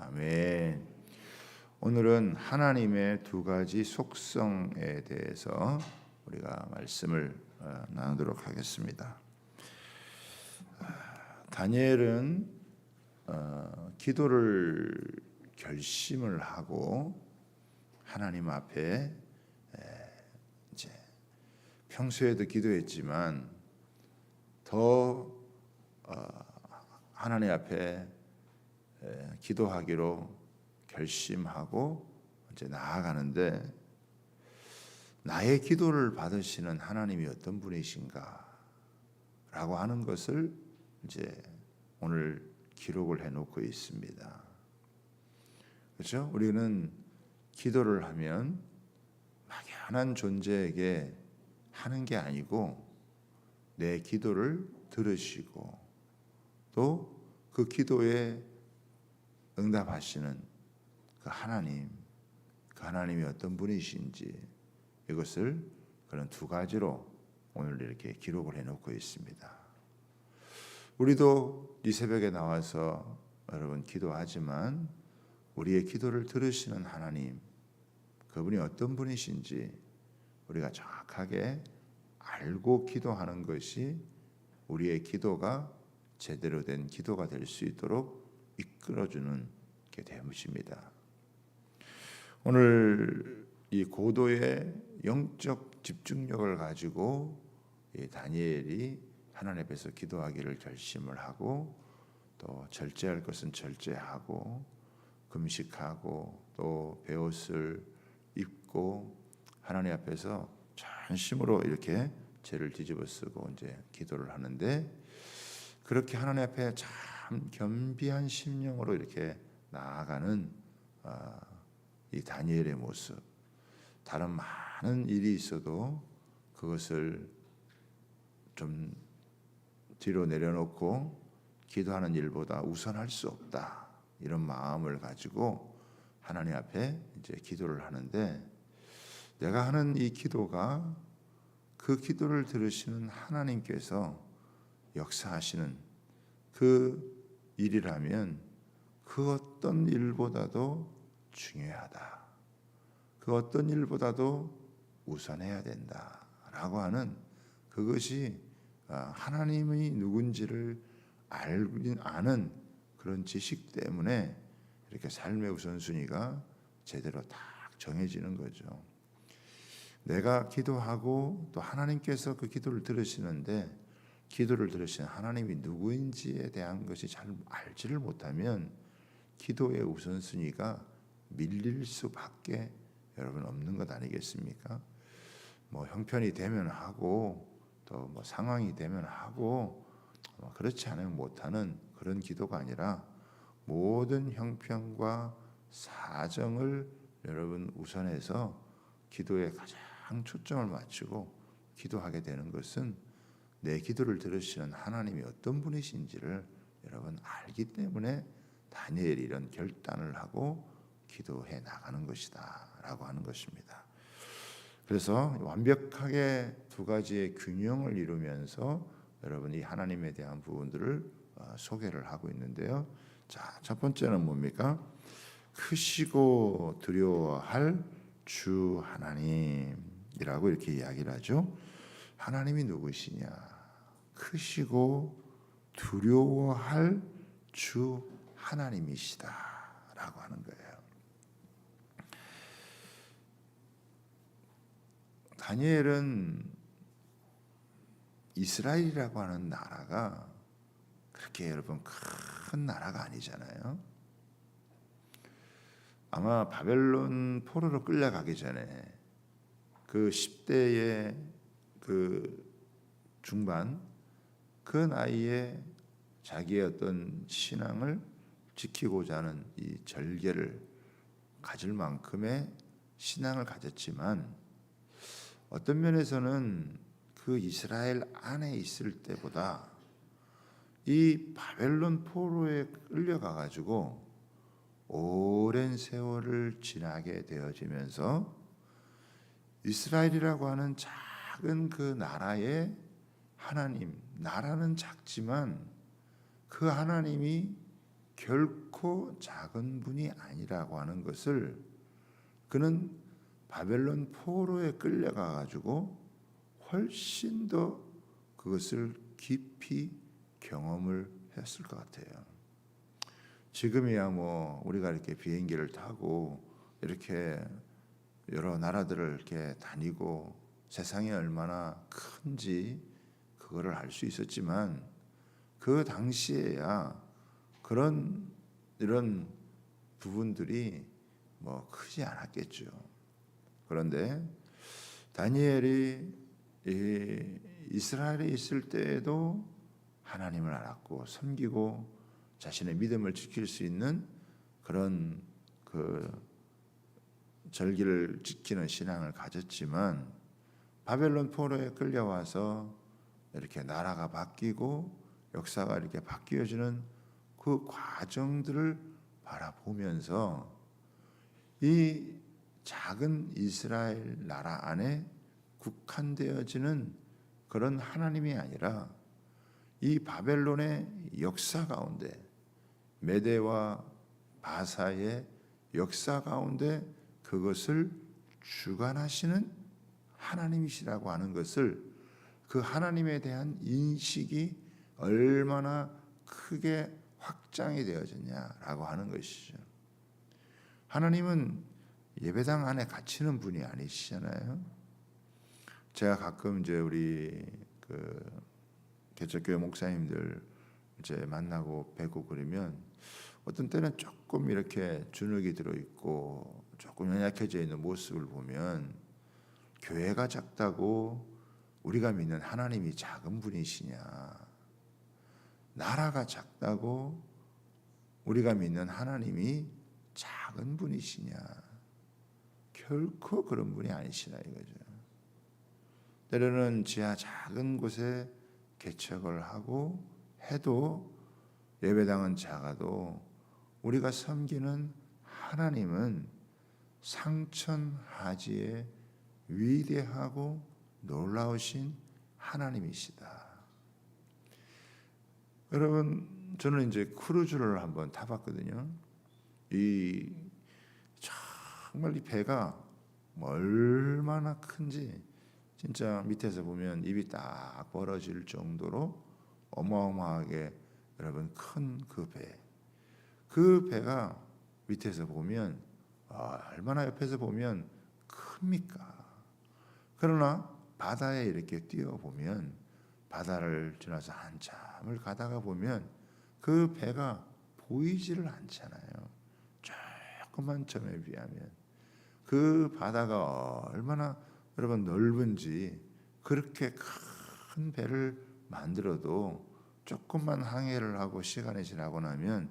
아멘. 오늘은 하나님의 두 가지 속성에 대해서 우리가 말씀을 나누도록 하겠습니다. 다니엘은 기도를 결심을 하고 하나님 앞에 이제 평소에도 기도했지만 더 하나님 앞에 기도하기로 결심하고 이제 나아가는데, 나의 기도를 받으시는 하나님이 어떤 분이신가라고 하는 것을 이제 오늘 기록을 해놓고 있습니다. 그렇죠? 우리는 기도를 하면 막연한 존재에게 하는 게 아니고 내 기도를 들으시고 또 그 기도에 응답하시는 그 하나님이 어떤 분이신지, 이것을 그런 두 가지로 오늘 이렇게 기록을 해놓고 있습니다. 우리도 이 새벽에 나와서 여러분 기도하지만 우리의 기도를 들으시는 하나님, 그분이 어떤 분이신지 우리가 정확하게 알고 기도하는 것이 우리의 기도가 제대로 된 기도가 될 수 있도록 이끌어주는 게 되십니다. 오늘 이 고도의 영적 집중력을 가지고 이 다니엘이 하나님 앞에서 기도하기를 결심을 하고, 또 절제할 것은 절제하고 금식하고 또 베옷을 입고 하나님 앞에서 전심으로 이렇게 죄를 뒤집어쓰고 이제 기도를 하는데, 그렇게 하나님 앞에 참 겸비한 심령으로 이렇게 나아가는 이 다니엘의 모습, 다른 많은 일이 있어도 그것을 좀 뒤로 내려놓고 기도하는 일보다 우선할 수 없다, 이런 마음을 가지고 하나님 앞에 이제 기도를 하는데, 내가 하는 이 기도가 그 기도를 들으시는 하나님께서 역사하시는 그 일이라면 그 어떤 일보다도 중요하다, 그 어떤 일보다도 우선해야 된다라고 하는, 그것이 하나님이 누군지를 아는 그런 지식 때문에 이렇게 삶의 우선순위가 제대로 딱 정해지는 거죠. 내가 기도하고 또 하나님께서 그 기도를 들으시는데, 기도를 들으시는 하나님이 누구인지에 대한 것이 잘 알지를 못하면 기도의 우선순위가 밀릴 수밖에 여러분 없는 것 아니겠습니까? 뭐 형편이 되면 하고 또 뭐 상황이 되면 하고, 그렇지 않으면 못하는 그런 기도가 아니라 모든 형편과 사정을 여러분 우선해서 기도에 가장 초점을 맞추고 기도하게 되는 것은 내 기도를 들으시는 하나님이 어떤 분이신지를 여러분 알기 때문에 다니엘이 이런 결단을 하고 기도해 나가는 것이다 라고 하는 것입니다. 그래서 완벽하게 두 가지의 균형을 이루면서 여러분이 하나님에 대한 부분들을 소개를 하고 있는데요. 자, 첫 번째는 뭡니까? 크시고 두려워할 주 하나님이라고 이렇게 이야기를 하죠. 하나님이 누구시냐? 크시고 두려워할 주 하나님이시다라고 하는 거예요. 다니엘은 이스라엘이라고 하는 나라가 그렇게 여러분 큰 나라가 아니잖아요. 아마 바벨론 포로로 끌려가기 전에 그 10대의 그 중반, 그 나이에 자기의 어떤 신앙을 지키고자 하는 이 절개를 가질 만큼의 신앙을 가졌지만, 어떤 면에서는 그 이스라엘 안에 있을 때보다 이 바벨론 포로에 끌려가 가지고 오랜 세월을 지나게 되어지면서 이스라엘이라고 하는 작은 그 나라의 하나님, 나라는 작지만 그 하나님이 결코 작은 분이 아니라고 하는 것을 그는 바벨론 포로에 끌려가 가지고 훨씬 더 그것을 깊이 경험을 했을 것 같아요. 지금이야 뭐 우리가 이렇게 비행기를 타고 이렇게 여러 나라들을 이렇게 다니고 세상이 얼마나 큰지 그거를 알 수 있었지만 그 당시에야 그런 이런 부분들이 뭐 크지 않았겠죠. 그런데 다니엘이 이스라엘에 있을 때에도 하나님을 알았고 섬기고 자신의 믿음을 지킬 수 있는 그런 그 절기를 지키는 신앙을 가졌지만 바벨론 포로에 끌려와서 이렇게 나라가 바뀌고 역사가 이렇게 바뀌어지는 그 과정들을 바라보면서 이 작은 이스라엘 나라 안에 국한되어지는 그런 하나님이 아니라 이 바벨론의 역사 가운데 메대와 바사의 역사 가운데 그것을 주관하시는 하나님이시라고 하는 것을 그 하나님에 대한 인식이 얼마나 크게 확장이 되어졌냐라고 하는 것이죠. 하나님은 예배당 안에 갇히는 분이 아니시잖아요. 제가 가끔 이제 우리 그 개척교회 목사님들 이제 만나고 뵈고 그러면 어떤 때는 조금 이렇게 주눅이 들어 있고 조금 연약해져 있는 모습을 보면 교회가 작다고 우리가 믿는 하나님이 작은 분이시냐, 나라가 작다고 우리가 믿는 하나님이 작은 분이시냐, 결코 그런 분이 아니시라 이거죠. 때로는 지하 작은 곳에 개척을 하고 해도 예배당은 작아도 우리가 섬기는 하나님은 상천하지에 위대하고 놀라우신 하나님이시다. 여러분, 저는 이제 크루즈를 한번 타봤거든요. 이 정말 이 배가 얼마나 큰지 진짜 밑에서 보면 입이 딱 벌어질 정도로 어마어마하게 여러분 큰 그 배가 밑에서 보면 얼마나 옆에서 보면 큽니까? 그러나 바다에 이렇게 뛰어보면 바다를 지나서 한참을 가다가 보면 그 배가 보이지를 않잖아요. 조그만 점에 비하면 그 바다가 얼마나 여러분 넓은지 그렇게 큰 배를 만들어도 조금만 항해를 하고 시간이 지나고 나면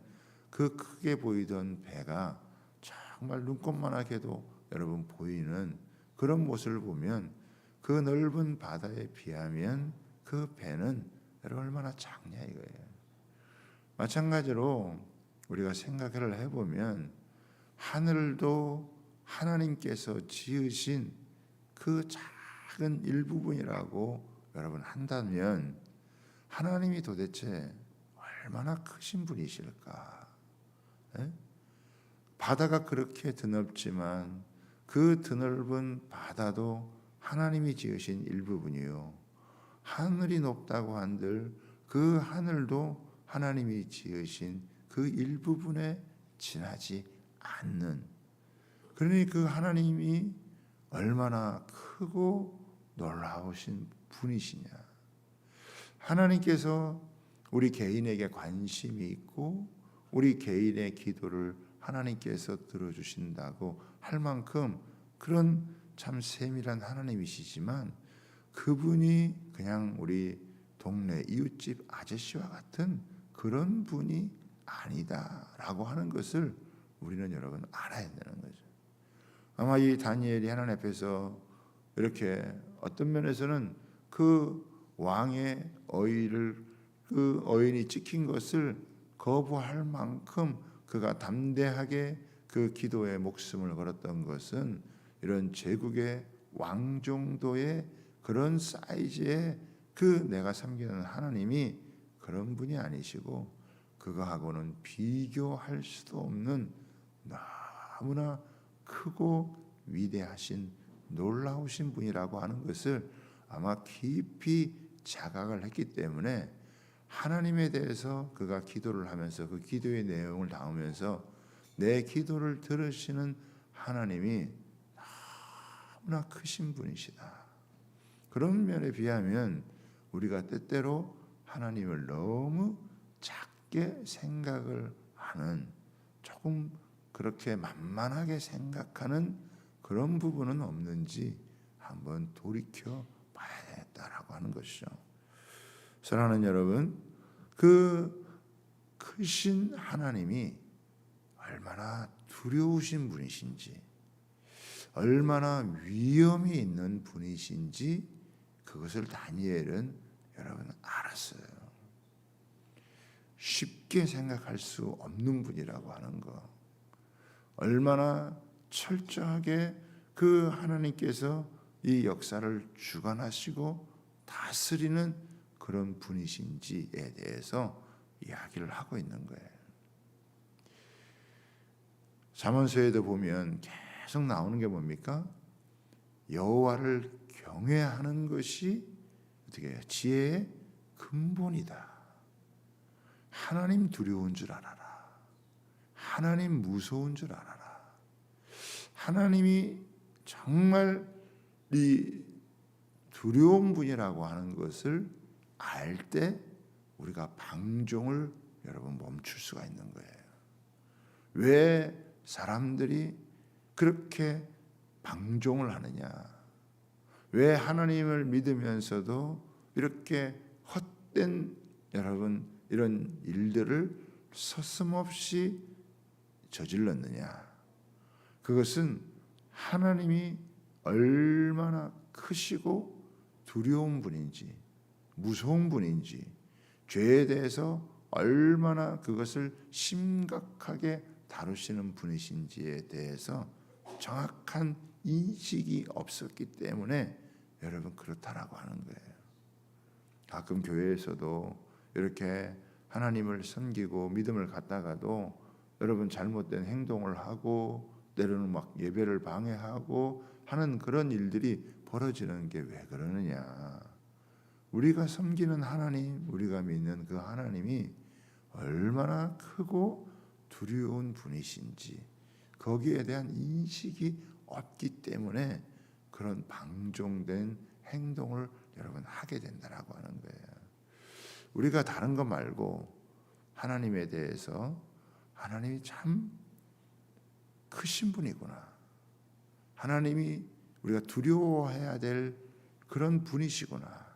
그 크게 보이던 배가 정말 눈꼽만하게도 여러분 보이는 그런 모습을 보면 그 넓은 바다에 비하면 그 배는 여러분 얼마나 작냐 이거예요. 마찬가지로 우리가 생각을 해보면 하늘도 하나님께서 지으신 그 작은 일부분이라고 여러분 한다면 하나님이 도대체 얼마나 크신 분이실까? 에? 바다가 그렇게 드넓지만 그 드넓은 바다도 하나님이 지으신 일부분이요. 하늘이 높다고 한들 그 하늘도 하나님이 지으신 그 일부분에 지나지 않는, 그러니 그 하나님이 얼마나 크고 놀라우신 분이시냐. 하나님께서 우리 개인에게 관심이 있고 우리 개인의 기도를 하나님께서 들어주신다고 할 만큼 그런 참 세밀한 하나님이시지만 그분이 그냥 우리 동네 이웃집 아저씨와 같은 그런 분이 아니다라고 하는 것을 우리는 여러분 알아야 되는 거죠. 아마 이 다니엘이 하나님 앞에서 이렇게 어떤 면에서는 그 왕의 어의를 그 어인이 찍힌 것을 거부할 만큼 그가 담대하게 그 기도에 목숨을 걸었던 것은 이런 제국의 왕 정도의 그런 사이즈의 그 내가 섬기는 하나님이 그런 분이 아니시고 그거하고는 비교할 수도 없는 너무나 크고 위대하신 놀라우신 분이라고 하는 것을 아마 깊이 자각을 했기 때문에 하나님에 대해서 그가 기도를 하면서 그 기도의 내용을 담으면서 내 기도를 들으시는 하나님이 너무나 크신 분이시다. 그런 면에 비하면 우리가 때때로 하나님을 너무 작게 생각을 하는, 조금 그렇게 만만하게 생각하는 그런 부분은 없는지 한번 돌이켜 봐야겠다라고 하는 것이죠. 사랑하는 여러분, 그 크신 하나님이 얼마나 두려우신 분이신지, 얼마나 위험이 있는 분이신지 그것을 다니엘은 여러분 알았어요. 쉽게 생각할 수 없는 분이라고 하는 거, 얼마나 철저하게 그 하나님께서 이 역사를 주관하시고 다스리는 그런 분이신지에 대해서 이야기를 하고 있는 거예요. 잠언서에도 보면 계속 나오는 게 뭡니까? 여호와를 경외하는 것이 어떻게 해요? 지혜의 근본이다. 하나님 두려운 줄 알아라. 하나님 무서운 줄 알아라. 하나님이 정말 이 두려운 분이라고 하는 것을 알 때 우리가 방종을 여러분 멈출 수가 있는 거예요. 왜 사람들이 그렇게 방종을 하느냐? 왜 하나님을 믿으면서도 이렇게 헛된 여러분 이런 일들을 서슴없이 저질렀느냐? 그것은 하나님이 얼마나 크시고 두려운 분인지, 무서운 분인지, 죄에 대해서 얼마나 그것을 심각하게 다루시는 분이신지에 대해서 정확한 인식이 없었기 때문에 여러분 그렇다라고 하는 거예요. 가끔 교회에서도 이렇게 하나님을 섬기고 믿음을 갖다가도 여러분 잘못된 행동을 하고 때로는 막 예배를 방해하고 하는 그런 일들이 벌어지는 게 왜 그러느냐? 우리가 섬기는 하나님, 우리가 믿는 그 하나님이 얼마나 크고 두려운 분이신지 거기에 대한 인식이 없기 때문에 그런 방종된 행동을 여러분 하게 된다라고 하는 거예요. 우리가 다른 거 말고 하나님에 대해서 하나님이 참 크신 분이구나, 하나님이 우리가 두려워해야 될 그런 분이시구나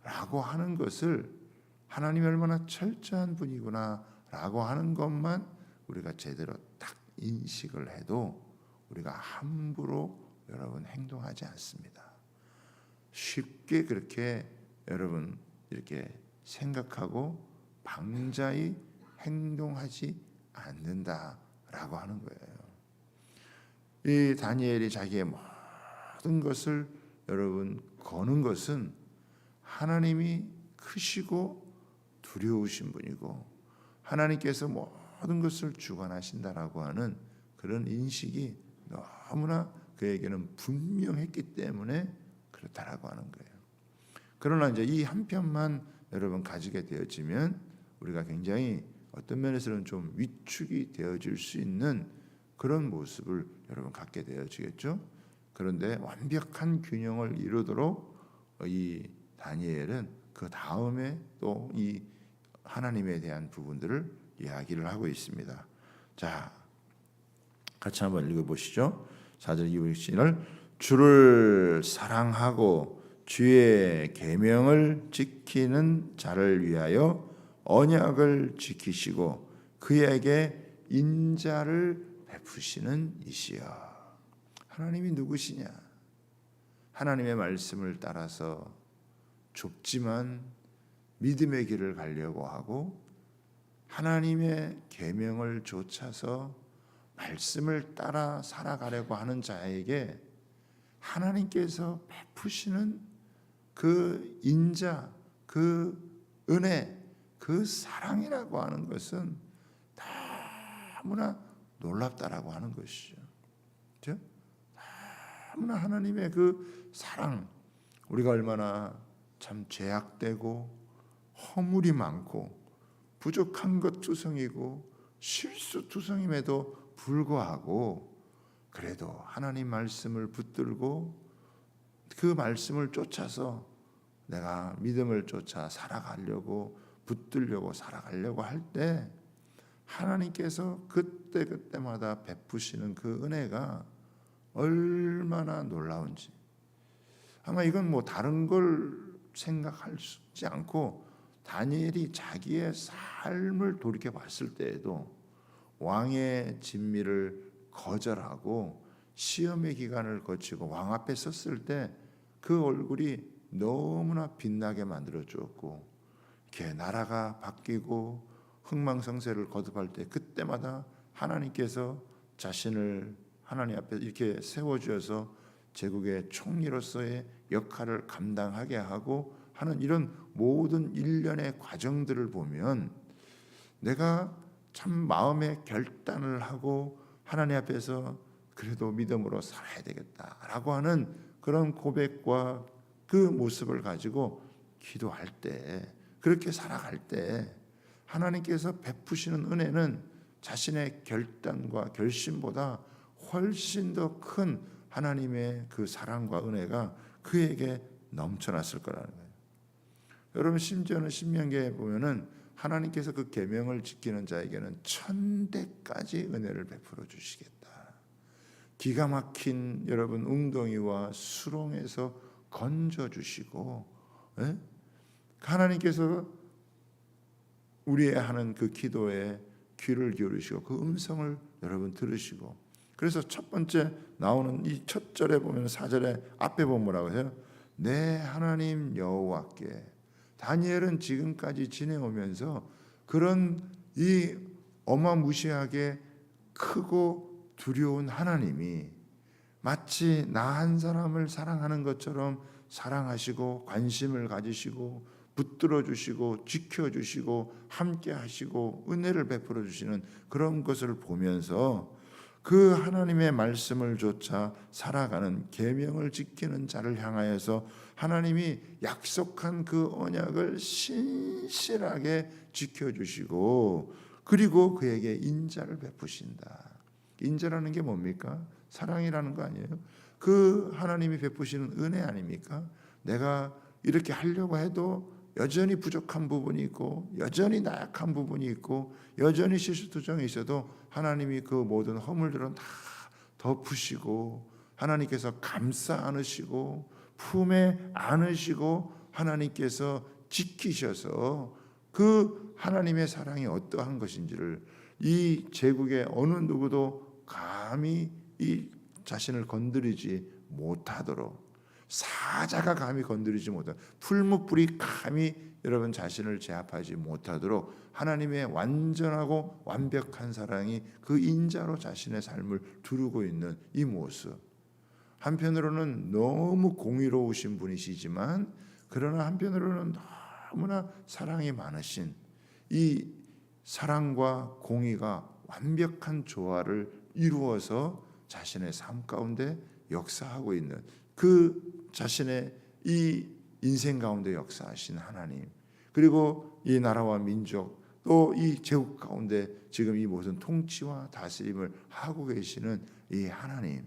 라고 하는 것을, 하나님이 얼마나 철저한 분이구나 라고 하는 것만 우리가 제대로 딱 인식을 해도 우리가 함부로 여러분 행동하지 않습니다. 쉽게 그렇게 여러분 이렇게 생각하고 방자히 행동하지 않는다라고 하는 거예요. 이 다니엘이 자기의 모든 것을 여러분 거는 것은 하나님이 크시고 두려우신 분이고 하나님께서 모든 것을 주관하신다라고 하는 그런 인식이 너무나 그에게는 분명했기 때문에 그렇다라고 하는 거예요. 그러나 이제 이 한편만 여러분 가지게 되어지면 우리가 굉장히 어떤 면에서는 좀 위축이 되어질 수 있는 그런 모습을 여러분 갖게 되어지겠죠. 그런데 완벽한 균형을 이루도록 이 다니엘은 그 다음에 또 이 하나님에 대한 부분들을 이야기를 하고 있습니다. 자, 같이 한번 읽어보시죠. 4절 이후를 주를 사랑하고 주의 계명을 지키는 자를 위하여 언약을 지키시고 그에게 인자를 베푸시는 이시여. 하나님이 누구시냐? 하나님의 말씀을 따라서 좁지만 믿음의 길을 가려고 하고 하나님의 계명을 좇아서 말씀을 따라 살아가려고 하는 자에게 하나님께서 베푸시는 그 인자, 그 은혜, 그 사랑이라고 하는 것은 너무나 놀랍다라고 하는 것이죠. 그렇죠? 너무나 하나님의 그 사랑, 우리가 얼마나 참 죄악되고 허물이 많고 부족한 것 투성이고 실수 투성임에도 불구하고 그래도 하나님 말씀을 붙들고 그 말씀을 쫓아서 내가 믿음을 쫓아 살아가려고 붙들려고 살아가려고 할 때 하나님께서 그때그때마다 베푸시는 그 은혜가 얼마나 놀라운지, 아마 이건 뭐 다른 걸 생각하지 않고 다니엘이 자기의 삶을 돌이켜 봤을 때에도 왕의 진미를 거절하고 시험의 기간을 거치고 왕 앞에 섰을 때 그 얼굴이 너무나 빛나게 만들어 주었고, 이렇게 나라가 바뀌고 흥망성쇠를 거듭할 때 그때마다 하나님께서 자신을 하나님 앞에 이렇게 세워주어서 제국의 총리로서의 역할을 감당하게 하고 하는 이런 모든 일련의 과정들을 보면 내가 참 마음의 결단을 하고 하나님 앞에서 그래도 믿음으로 살아야 되겠다라고 하는 그런 고백과 그 모습을 가지고 기도할 때, 그렇게 살아갈 때 하나님께서 베푸시는 은혜는 자신의 결단과 결심보다 훨씬 더 큰 하나님의 그 사랑과 은혜가 그에게 넘쳐났을 거라는 거예요. 여러분, 심지어는 신명기에 보면은 하나님께서 그 계명을 지키는 자에게는 1000대까지 은혜를 베풀어 주시겠다. 기가 막힌 여러분 웅덩이와 수렁에서 건져 주시고, 하나님께서 우리의 하는 그 기도에 귀를 기울이시고 그 음성을 여러분 들으시고, 그래서 첫 번째 나오는 이 첫 절에 보면 4절에 앞에 보면 뭐라고 해요? 내 하나님 여호와께. 다니엘은 지금까지 지내오면서 그런 이 어마무시하게 크고 두려운 하나님이 마치 나 한 사람을 사랑하는 것처럼 사랑하시고 관심을 가지시고 붙들어 주시고 지켜 주시고 함께 하시고 은혜를 베풀어 주시는 그런 것을 보면서 그 하나님의 말씀을 좇아 살아가는 계명을 지키는 자를 향하여서 하나님이 약속한 그 언약을 신실하게 지켜 주시고, 그리고 그에게 인자를 베푸신다. 인자라는 게 뭡니까? 사랑이라는 거 아니에요? 그 하나님이 베푸시는 은혜 아닙니까? 내가 이렇게 하려고 해도 여전히 부족한 부분이 있고 여전히 나약한 부분이 있고 여전히 실수투정이 있어도 하나님이 그 모든 허물들은 다 덮으시고 하나님께서 감싸 안으시고 품에 안으시고 하나님께서 지키셔서 그 하나님의 사랑이 어떠한 것인지를 이 제국의 어느 누구도 감히 이 자신을 건드리지 못하도록, 사자가 감히 건드리지 못하도록, 풀무불이 감히 여러분 자신을 제압하지 못하도록 하나님의 완전하고 완벽한 사랑이 그 인자로 자신의 삶을 두르고 있는 이 모습, 한편으로는 너무 공의로우신 분이시지만 그러나 한편으로는 너무나 사랑이 많으신 이 사랑과 공의가 완벽한 조화를 이루어서 자신의 삶 가운데 역사하고 있는 그 자신의 이 인생 가운데 역사하신 하나님, 그리고 이 나라와 민족 또 이 제국 가운데 지금 이 모든 통치와 다스림을 하고 계시는 이 하나님,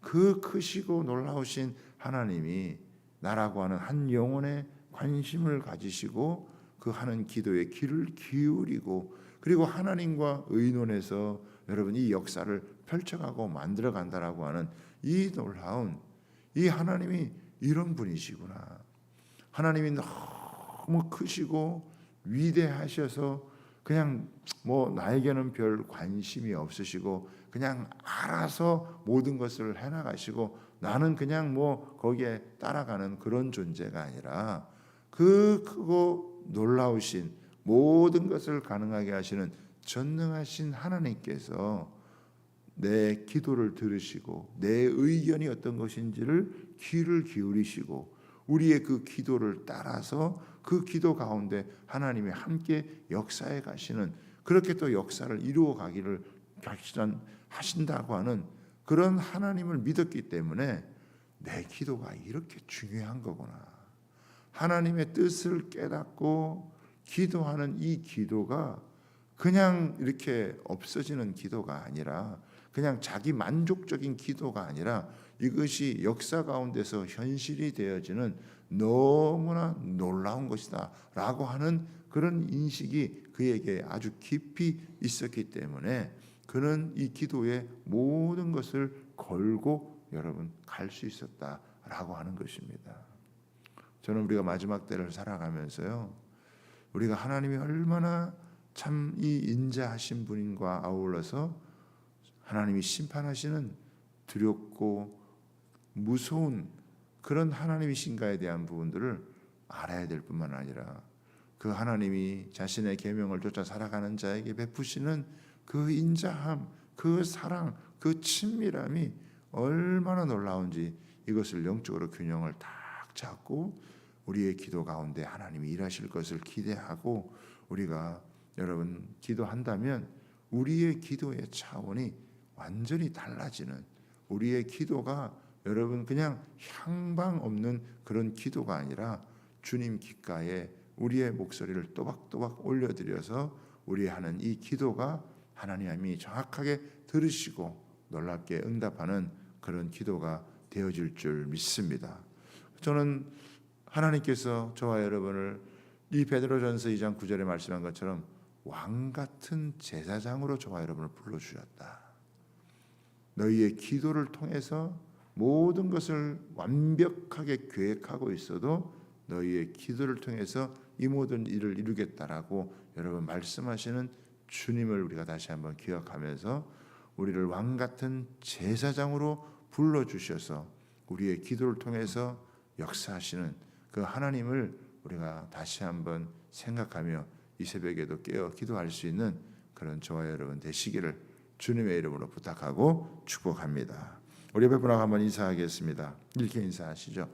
그 크시고 놀라우신 하나님이 나라고 하는 한 영혼에 관심을 가지시고 그 하는 기도에 귀를 기울이고 그리고 하나님과 의논해서 여러분 이 역사를 펼쳐가고 만들어 간다라고 하는 이 놀라운 이 하나님이 이런 분이시구나. 하나님이 너무 크시고 위대하셔서 그냥 뭐 나에게는 별 관심이 없으시고 그냥 알아서 모든 것을 해나가시고 나는 그냥 뭐 거기에 따라가는 그런 존재가 아니라 그 크고 놀라우신 모든 것을 가능하게 하시는 전능하신 하나님께서 내 기도를 들으시고 내 의견이 어떤 것인지를 귀를 기울이시고 우리의 그 기도를 따라서 그 기도 가운데 하나님이 함께 역사해 가시는, 그렇게 또 역사를 이루어 가기를 결단하신다고 하는 그런 하나님을 믿었기 때문에 내 기도가 이렇게 중요한 거구나. 하나님의 뜻을 깨닫고 기도하는 이 기도가 그냥 이렇게 없어지는 기도가 아니라, 그냥 자기 만족적인 기도가 아니라, 이것이 역사 가운데서 현실이 되어지는 너무나 놀라운 것이다 라고 하는 그런 인식이 그에게 아주 깊이 있었기 때문에 그는 이 기도에 모든 것을 걸고 여러분 갈 수 있었다라고 하는 것입니다. 저는 우리가 마지막 때를 살아가면서요, 우리가 하나님이 얼마나 참 이 인자하신 분과 아울러서 하나님이 심판하시는 두렵고 무서운 그런 하나님이신가에 대한 부분들을 알아야 될 뿐만 아니라, 그 하나님이 자신의 계명을 쫓아 살아가는 자에게 베푸시는 그 인자함, 그 사랑, 그 친밀함이 얼마나 놀라운지 이것을 영적으로 균형을 딱 잡고 우리의 기도 가운데 하나님이 일하실 것을 기대하고 우리가 여러분 기도한다면 우리의 기도의 차원이 완전히 달라지는, 우리의 기도가 여러분 그냥 향방 없는 그런 기도가 아니라 주님 귓가에 우리의 목소리를 또박또박 올려드려서 우리 하는 이 기도가 하나님이 정확하게 들으시고 놀랍게 응답하는 그런 기도가 되어질 줄 믿습니다. 저는 하나님께서 저와 여러분을 이 베드로전서 2장 9절에 말씀한 것처럼 왕 같은 제사장으로 저와 여러분을 불러주셨다. 너희의 기도를 통해서 모든 것을 완벽하게 계획하고 있어도 너희의 기도를 통해서 이 모든 일을 이루겠다라고 여러분 말씀하시는 주님을 우리가 다시 한번 기억하면서 우리를 왕 같은 제사장으로 불러주셔서 우리의 기도를 통해서 역사하시는 그 하나님을 우리가 다시 한번 생각하며 이 새벽에도 깨어 기도할 수 있는 그런 저와 여러분 되시기를 주님의 이름으로 부탁하고 축복합니다. 우리 옆에 분하고 한번 인사하겠습니다. 이렇게 인사하시죠.